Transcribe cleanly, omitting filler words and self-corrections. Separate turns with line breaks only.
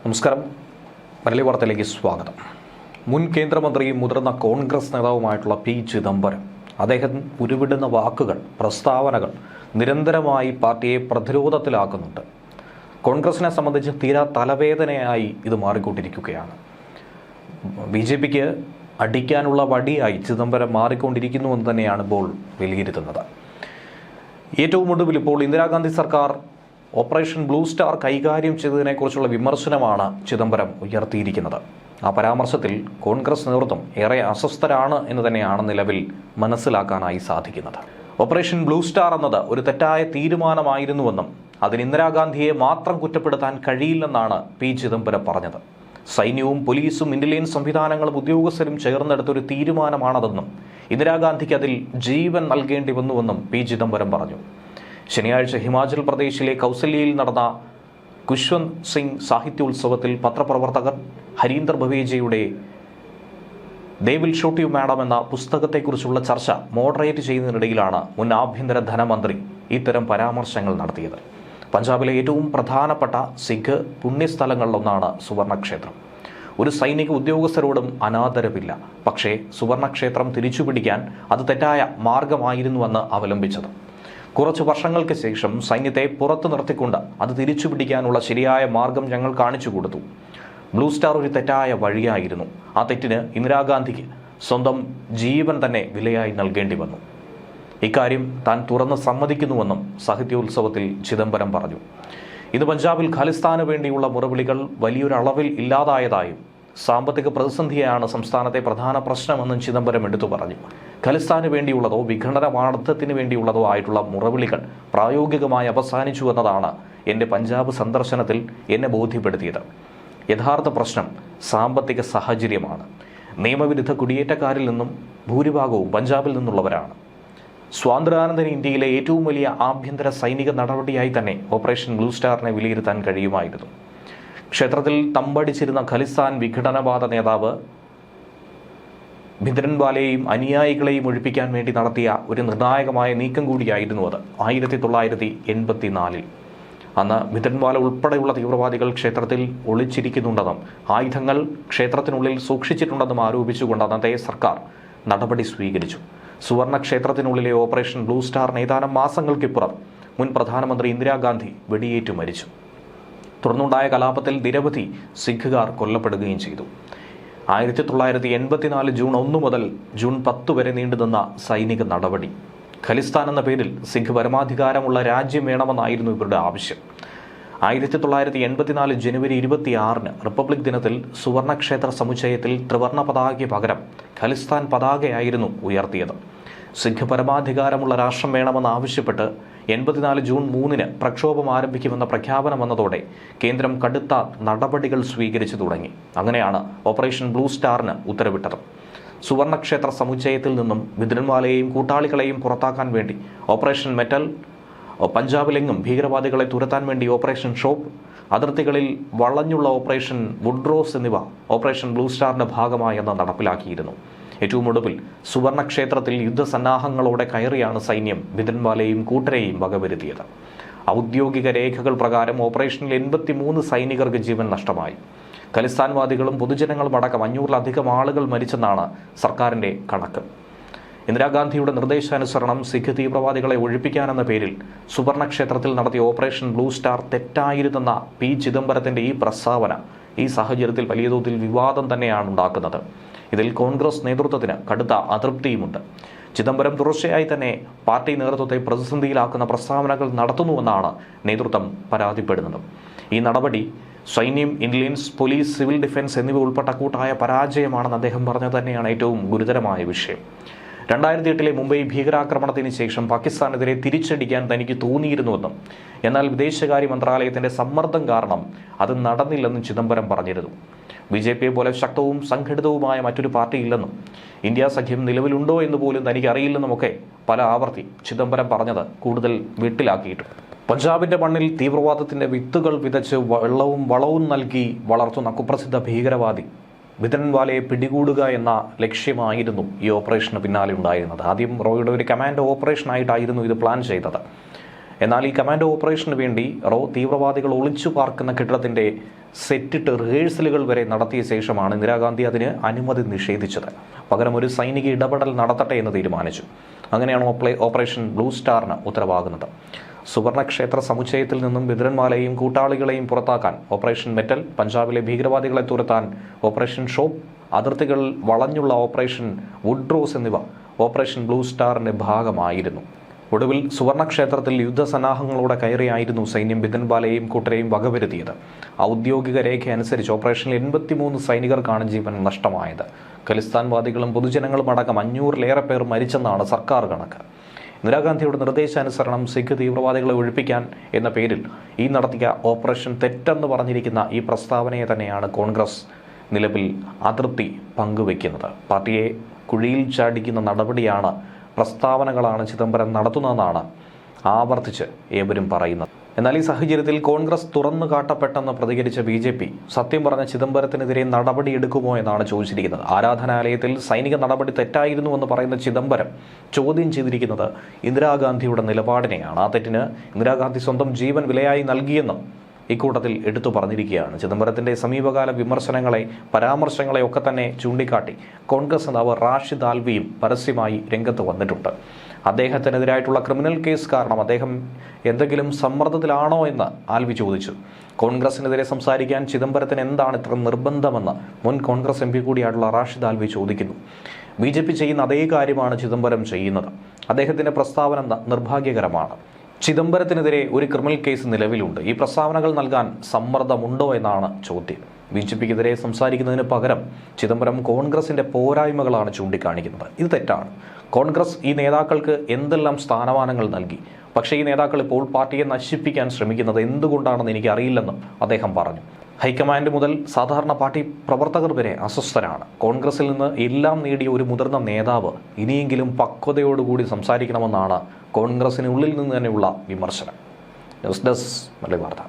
നമസ്കാരം. മലയാളി വാർത്തയിലേക്ക് സ്വാഗതം. മുൻ കേന്ദ്രമന്ത്രിയും മുതിർന്ന കോൺഗ്രസ് നേതാവുമായിട്ടുള്ള പി ചിദംബരം അദ്ദേഹം ഉരുവിടുന്ന വാക്കുകൾ, പ്രസ്താവനകൾ നിരന്തരമായി പാർട്ടിയെ പ്രതിരോധത്തിലാക്കുന്നുണ്ട്. കോൺഗ്രസിനെ സംബന്ധിച്ച് തീരാ തലവേദനയായി ഇത് മാറിക്കൊണ്ടിരിക്കുകയാണ്. BJPക്ക് അടിക്കാനുള്ള വടിയായി ചിദംബരം മാറിക്കൊണ്ടിരിക്കുന്നുവെന്ന് തന്നെയാണ് ഇപ്പോൾ വിലയിരുത്തുന്നത്. ഏറ്റവും ഒടുവിൽ ഇപ്പോൾ ഇന്ദിരാഗാന്ധി സർക്കാർ ഓപ്പറേഷൻ ബ്ലൂ സ്റ്റാർ കൈകാര്യം ചെയ്തതിനെക്കുറിച്ചുള്ള വിമർശനമാണ് ചിദംബരം ഉയർത്തിയിരിക്കുന്നത്. ആ പരാമർശത്തിൽ കോൺഗ്രസ് നേതൃത്വം ഏറെ അസ്വസ്ഥരാണ് എന്ന് തന്നെയാണ് നിലവിൽ മനസ്സിലാക്കാനായി സാധിക്കുന്നത്. ഓപ്പറേഷൻ ബ്ലൂ സ്റ്റാർ എന്നത് ഒരു തെറ്റായ തീരുമാനമായിരുന്നുവെന്നും അതിന് ഇന്ദിരാഗാന്ധിയെ മാത്രം കുറ്റപ്പെടുത്താൻ കഴിയില്ലെന്നാണ് പി ചിദംബരം പറഞ്ഞത്. സൈന്യവും പോലീസും ഇന്റലിജൻസ് സംവിധാനങ്ങളും ഉദ്യോഗസ്ഥരും ചേർന്നെടുത്തൊരു തീരുമാനമാണതെന്നും ഇന്ദിരാഗാന്ധിക്ക് അതിൽ ജീവൻ നൽകേണ്ടി വന്നുവെന്നും പി ചിദംബരം പറഞ്ഞു. ശനിയാഴ്ച ഹിമാചൽ പ്രദേശിലെ കൗസല്യയിൽ നടന്ന ഖുശ്വന്ത് സിംഗ് സാഹിത്യോത്സവത്തിൽ പത്രപ്രവർത്തകർ ഹരീന്ദർ ഭവേജയുടെ they will shoot you madam എന്ന പുസ്തകത്തെക്കുറിച്ചുള്ള ചർച്ച മോഡറേറ്റ് ചെയ്യുന്നതിനിടയിലാണ് മുൻ ആഭ്യന്തര ധനമന്ത്രി ഇത്തരം പരാമർശങ്ങൾ നടത്തിയത്. പഞ്ചാബിലെ ഏറ്റവും പ്രധാനപ്പെട്ട സിഖ് പുണ്യസ്ഥലങ്ങളിലൊന്നാണ് സുവർണക്ഷേത്രം. ഒരു സൈനിക ഉദ്യോഗസ്ഥരോടും അനാദരവില്ല. പക്ഷേ സുവർണക്ഷേത്രം തിരിച്ചുപിടിക്കാൻ അത് തെറ്റായ മാർഗമായിരുന്നുവെന്ന് അവലംബിച്ചത്. കുറച്ച് വർഷങ്ങൾക്ക് ശേഷം സൈന്യത്തെ പുറത്തു നിർത്തിക്കൊണ്ട് അത് തിരിച്ചുപിടിക്കാനുള്ള ശരിയായ മാർഗം ഞങ്ങൾ കാണിച്ചു കൊടുത്തു. ബ്ലൂ സ്റ്റാർ ഒരു തെറ്റായ വഴിയായിരുന്നു. ആ തെറ്റിന് ഇന്ദിരാഗാന്ധിക്ക് സ്വന്തം ജീവൻ തന്നെ വിലയായി നൽകേണ്ടി വന്നു. ഇക്കാര്യം താൻ തുറന്ന് സമ്മതിക്കുന്നുവെന്നും സാഹിത്യോത്സവത്തിൽ ചിദംബരം പറഞ്ഞു. ഇത് പഞ്ചാബിൽ ഖലിസ്ഥാന് വേണ്ടിയുള്ള മുറവിളികൾ വലിയൊരളവിൽ ഇല്ലാതായതായും സാമ്പത്തിക പ്രതിസന്ധിയാണ് സംസ്ഥാനത്തെ പ്രധാന പ്രശ്നമെന്നും ചിദംബരം എടുത്തു പറഞ്ഞു. ഖലിസ്ഥാന് വേണ്ടിയുള്ളതോ വിഘടനവാദത്തിന് വേണ്ടിയുള്ളതോ ആയിട്ടുള്ള മുറവിളികൾ പ്രായോഗികമായി അവസാനിച്ചു എന്നതാണ് എൻ്റെ പഞ്ചാബ് സന്ദർശനത്തിൽ എന്നെ ബോധ്യപ്പെടുത്തിയത്. യഥാർത്ഥ പ്രശ്നം സാമ്പത്തിക സാഹചര്യമാണ്. നിയമവിരുദ്ധ കുടിയേറ്റക്കാരിൽ നിന്നും ഭൂരിഭാഗവും പഞ്ചാബിൽ നിന്നുള്ളവരാണ്. സ്വാതന്ത്ര്യാനന്തര ഇന്ത്യയിലെ ഏറ്റവും വലിയ ആഭ്യന്തര സൈനിക നടപടിയായി തന്നെ ഓപ്പറേഷൻ ബ്ലൂ സ്റ്റാറിനെ വിലയിരുത്താൻ കഴിയുമായിരുന്നു. ക്ഷേത്രത്തിൽ തമ്പടിച്ചിരുന്ന ഖലിസ്ഥാൻ വിഘടനവാദ നേതാവ് ഭിന്ദ്രൻവാലയെയും അനുയായികളെയും ഒഴിപ്പിക്കാൻ വേണ്ടി നടത്തിയ ഒരു നിർണായകമായ നീക്കം കൂടിയായിരുന്നു അത്. 1984 അന്ന് ഭിന്ദ്രൻവാല ഉൾപ്പെടെയുള്ള തീവ്രവാദികൾ ക്ഷേത്രത്തിൽ ഒളിച്ചിരിക്കുന്നുണ്ടെന്നും ആയുധങ്ങൾ ക്ഷേത്രത്തിനുള്ളിൽ സൂക്ഷിച്ചിട്ടുണ്ടെന്നും ആരോപിച്ചുകൊണ്ട് അന്നത്തെ സർക്കാർ നടപടി സ്വീകരിച്ചു. സുവർണ ക്ഷേത്രത്തിനുള്ളിലെ ഓപ്പറേഷൻ ബ്ലൂ സ്റ്റാറിന് ഏതാനും മാസങ്ങൾക്കിപ്പുറം മുൻ പ്രധാനമന്ത്രി ഇന്ദിരാഗാന്ധി വെടിയേറ്റു മരിച്ചു. തുടർന്നുണ്ടായ കലാപത്തിൽ നിരവധി സിഖുകാർ കൊല്ലപ്പെടുകയും ചെയ്തു. 1984 ജൂൺ 1 മുതൽ ജൂൺ 10 വരെ നീണ്ടുനിന്ന സൈനിക നടപടി. ഖലിസ്ഥാൻ എന്ന പേരിൽ സിഖ് പരമാധികാരമുള്ള രാജ്യം വേണമെന്നായിരുന്നു ഇവരുടെ ആവശ്യം. 1984 ജനുവരി 26 റിപ്പബ്ലിക് ദിനത്തിൽ സുവർണക്ഷേത്ര സമുച്ചയത്തിൽ ത്രിവർണ പതാകയ്ക്ക് പകരം ഖലിസ്ഥാൻ പതാകയായിരുന്നു ഉയർത്തിയത്. സിഖ് പരമാധികാരമുള്ള രാഷ്ട്രം വേണമെന്നാവശ്യപ്പെട്ട് 84 ജൂൺ 3 പ്രക്ഷോഭം ആരംഭിക്കുമെന്ന പ്രഖ്യാപനം വന്നതോടെ കേന്ദ്രം കടുത്ത നടപടികൾ സ്വീകരിച്ചു തുടങ്ങി. അങ്ങനെയാണ് ഓപ്പറേഷൻ ബ്ലൂ സ്റ്റാറിന് ഉത്തരവിട്ടത്. സുവർണക്ഷേത്ര സമുച്ചയത്തിൽ നിന്നും ഭിന്ദ്രൻവാലയെയും കൂട്ടാളികളെയും പുറത്താക്കാൻ വേണ്ടി ഓപ്പറേഷൻ മെറ്റൽ, പഞ്ചാബിലെങ്ങും ഭീകരവാദികളെ തുരത്താൻ വേണ്ടി ഓപ്പറേഷൻ ഷോപ്പ്, അതിർത്തികളിൽ വളഞ്ഞുള്ള ഓപ്പറേഷൻ വുഡ്രോസ് എന്നിവ ഓപ്പറേഷൻ ബ്ലൂ സ്റ്റാറിന്റെ ഭാഗമായി അന്ന് നടപ്പിലാക്കിയിരുന്നു. ഏറ്റവും ഒടുവിൽ സുവർണക്ഷേത്രത്തിൽ യുദ്ധസന്നാഹങ്ങളോടെ കയറിയാണ് സൈന്യം ഭിന്ദ്രൻവാലയെയും കൂട്ടരെയും വകവരുത്തിയത്. ഔദ്യോഗിക രേഖകൾ പ്രകാരം ഓപ്പറേഷനിൽ 83 സൈനികർക്ക് ജീവൻ നഷ്ടമായി. ഖലിസ്ഥാൻവാദികളും പൊതുജനങ്ങളും അടക്കം 500-ലധികം ആളുകൾ മരിച്ചെന്നാണ് സർക്കാരിന്റെ കണക്ക്. ഇന്ദിരാഗാന്ധിയുടെ നിർദ്ദേശാനുസരണം സിഖ് തീവ്രവാദികളെ ഒഴിപ്പിക്കാനെന്ന പേരിൽ സുവർണക്ഷേത്രത്തിൽ നടത്തിയ ഓപ്പറേഷൻ ബ്ലൂ സ്റ്റാർ തെറ്റായിരുന്നെന്ന പി ചിദംബരത്തിന്റെ ഈ പ്രസ്താവന ഈ സാഹചര്യത്തിൽ വലിയ തോതിൽ വിവാദം തന്നെയാണ് ഉണ്ടാക്കുന്നത്. ഇതിൽ കോൺഗ്രസ് നേതൃത്വത്തിന് കടുത്ത അതൃപ്തിയുമുണ്ട്. ചിദംബരം തുടർച്ചയായി തന്നെ പാർട്ടി നേതൃത്വത്തെ പ്രതിസന്ധിയിലാക്കുന്ന പ്രസ്താവനകൾ നടത്തുന്നുവെന്നാണ് നേതൃത്വം പരാതിപ്പെടുന്നത്. ഈ നടപടി സൈന്യം, ഇന്റലിജൻസ്, പോലീസ്, സിവിൽ ഡിഫൻസ് എന്നിവ ഉൾപ്പെട്ട കൂട്ടായ പരാജയമാണെന്ന് അദ്ദേഹം പറഞ്ഞത് തന്നെയാണ് ഏറ്റവും ഗുരുതരമായ വിഷയം. 2008 മുംബൈ ഭീകരാക്രമണത്തിന് ശേഷം പാകിസ്ഥാനെതിരെ തിരിച്ചടിക്കാൻ തനിക്ക് തോന്നിയിരുന്നുവെന്നും എന്നാൽ വിദേശകാര്യ മന്ത്രാലയത്തിന്റെ സമ്മർദ്ദം കാരണം അത് നടന്നില്ലെന്നും ചിദംബരം പറഞ്ഞിരുന്നു. BJPയെ പോലെ ശക്തവും സംഘടിതവുമായ മറ്റൊരു പാർട്ടിയില്ലെന്നും ഇന്ത്യ സഖ്യം നിലവിലുണ്ടോ എന്ന് പോലും തനിക്ക് അറിയില്ലെന്നുമൊക്കെ പല ആവർത്തി ചിദംബരം പറഞ്ഞത് കൂടുതൽ വീട്ടിലാക്കിയിട്ടുണ്ട്. പഞ്ചാബിന്റെ മണ്ണിൽ തീവ്രവാദത്തിന്റെ വിത്തുകൾ വിതച്ച് വെള്ളവും വളവും നൽകി വളർത്തുന്ന കുപ്രസിദ്ധ ഭീകരവാദി ഭിന്ദ്രൻവാലയെ പിടികൂടുക എന്ന ലക്ഷ്യമായിരുന്നു ഈ ഓപ്പറേഷന് പിന്നാലെ ഉണ്ടായിരുന്നത്. ആദ്യം റോയുടെ ഒരു കമാൻഡോ ഓപ്പറേഷനായിട്ടായിരുന്നു ഇത് പ്ലാൻ ചെയ്തത്. എന്നാൽ ഈ കമാൻഡോ ഓപ്പറേഷന് വേണ്ടി തീവ്രവാദികൾ ഒളിച്ചു പാർക്കുന്ന കെട്ടിടത്തിന്റെ സെറ്റിട്ട് റിഹേഴ്സലുകൾ വരെ നടത്തിയ ശേഷമാണ് ഇന്ദിരാഗാന്ധി അതിന് അനുമതി നിഷേധിച്ചത്. പകരം ഒരു സൈനിക ഇടപെടൽ നടത്തട്ടെ എന്ന് തീരുമാനിച്ചു. അങ്ങനെയാണ് ഓപ്പറേഷൻ ബ്ലൂ സ്റ്റാറിന് ഉത്തരവാകുന്നത്. സുവർണക്ഷേത്ര സമുച്ചയത്തിൽ നിന്നും ബിദ്രന്മാരെയും കൂട്ടാളികളെയും പുറത്താക്കാൻ ഓപ്പറേഷൻ മെറ്റൽ, പഞ്ചാബിലെ ഭീകരവാദികളെ തുരത്താൻ ഓപ്പറേഷൻ ഷോപ്പ്, അതിർത്തികൾ വളഞ്ഞുള്ള ഓപ്പറേഷൻ വുഡ്രോസ് എന്നിവ ഓപ്പറേഷൻ ബ്ലൂ സ്റ്റാറിന്റെ ഭാഗമായിരുന്നു. ഒടുവിൽ സുവർണക്ഷേത്രത്തിൽ യുദ്ധസന്നാഹങ്ങളോടെ കയറിയായിരുന്നു സൈന്യം ബിദ്രൻവാലയെയും കൂട്ടരെയും വകവരുത്തിയത്. ഔദ്യോഗിക രേഖ അനുസരിച്ച് ഓപ്പറേഷനിൽ 83 സൈനികർക്കാണ് ജീവൻ നഷ്ടമായത്. ഖലിസ്ഥാൻവാദികളും പൊതുജനങ്ങളും അടക്കം 500-ലേറെ പേർ മരിച്ചെന്നാണ് സർക്കാർ കണക്ക്. ഇന്ദിരാഗാന്ധിയുടെ നിർദ്ദേശാനുസരണം സിഖ് തീവ്രവാദികളെ ഒഴിപ്പിക്കാൻ എന്ന പേരിൽ ഈ നടത്തിയ ഓപ്പറേഷൻ തെറ്റെന്ന് പറഞ്ഞിരിക്കുന്ന ഈ പ്രസ്താവനയെ തന്നെയാണ് കോൺഗ്രസ് നിലവിൽ അതിർത്തി പങ്കുവയ്ക്കുന്നത്. പാർട്ടിയെ കുഴിയിൽ ചാടിക്കുന്ന നടപടിയാണ്, പ്രസ്താവനകളാണ് ചിദംബരം നടത്തുന്നതെന്നാണ് ആവർത്തിച്ച് ഏവരും പറയുന്നത്. എന്നാൽ ഈ സാഹചര്യത്തിൽ കോൺഗ്രസ് തുറന്നു കാട്ടപ്പെട്ടെന്ന് പ്രതികരിച്ച BJP സത്യം പറഞ്ഞ ചിദംബരത്തിനെതിരെ നടപടിയെടുക്കുമോ എന്നാണ് ചോദിച്ചിരിക്കുന്നത്. ആരാധനാലയത്തിൽ സൈനിക നടപടി തെറ്റായിരുന്നുവെന്ന് പറയുന്ന ചിദംബരം ചോദ്യം ചെയ്തിരിക്കുന്നത് ഇന്ദിരാഗാന്ധിയുടെ നിലപാടിനെയാണ്. ആ തെറ്റിന് ഇന്ദിരാഗാന്ധി സ്വന്തം ജീവൻ വിലയായി നൽകിയെന്നും ഇക്കൂട്ടത്തിൽ എടുത്തു പറഞ്ഞിരിക്കുകയാണ്. ചിദംബരത്തിന്റെ സമീപകാല പരാമർശങ്ങളെ ഒക്കെ തന്നെ ചൂണ്ടിക്കാട്ടി കോൺഗ്രസ് നേതാവ് റാഷിദ് ആൽവിയും പരസ്യമായി രംഗത്ത് വന്നിട്ടുണ്ട്. അദ്ദേഹത്തിനെതിരായിട്ടുള്ള ക്രിമിനൽ കേസ് കാരണം അദ്ദേഹം എന്തെങ്കിലും സമ്മർദ്ദത്തിലാണോ എന്ന് ആൽവി ചോദിച്ചു. കോൺഗ്രസിനെതിരെ സംസാരിക്കാൻ ചിദംബരത്തിന് എന്താണ് ഇത്ര നിർബന്ധമെന്ന് മുൻ കോൺഗ്രസ് MP കൂടിയായിട്ടുള്ള റാഷിദ് ആൽവി ചോദിക്കുന്നു. BJP ചെയ്യുന്ന അതേ കാര്യമാണ് ചിദംബരം ചെയ്യുന്നത്. അദ്ദേഹത്തിന്റെ പ്രസ്താവന നിർഭാഗ്യകരമാണ്. ചിദംബരത്തിനെതിരെ ഒരു ക്രിമിനൽ കേസ് നിലവിലുണ്ട്. ഈ പ്രസ്താവനകൾ നൽകാൻ സമ്മർദ്ദമുണ്ടോ എന്നാണ് ചോദ്യം. BJPക്കെതിരെ സംസാരിക്കുന്നതിന് പകരം ചിദംബരം കോൺഗ്രസിന്റെ പോരായ്മകളാണ് ചൂണ്ടിക്കാണിക്കുന്നത്. ഇത് തെറ്റാണ്. കോൺഗ്രസ് ഈ നേതാക്കൾക്ക് എന്തെല്ലാം സ്ഥാനമാനങ്ങൾ നൽകി. പക്ഷേ ഈ നേതാക്കൾ ഇപ്പോൾ പാർട്ടിയെ നശിപ്പിക്കാൻ ശ്രമിക്കുന്നത് എന്തുകൊണ്ടാണെന്ന് എനിക്ക് അറിയില്ലെന്നും അദ്ദേഹം പറഞ്ഞു. ഹൈക്കമാൻഡ് മുതൽ സാധാരണ പാർട്ടി പ്രവർത്തകർ വരെ അസ്വസ്ഥരാണ്. കോൺഗ്രസിൽ നിന്ന് എല്ലാം നേടിയ ഒരു മുതിർന്ന നേതാവ് ഇനിയെങ്കിലും പക്വതയോടുകൂടി സംസാരിക്കണമെന്നാണ് കോൺഗ്രസിനുള്ളിൽ നിന്ന് തന്നെയുള്ള വിമർശനം. ന്യൂസ് ഡെസ്ക് മലയാളി വാർത്ത.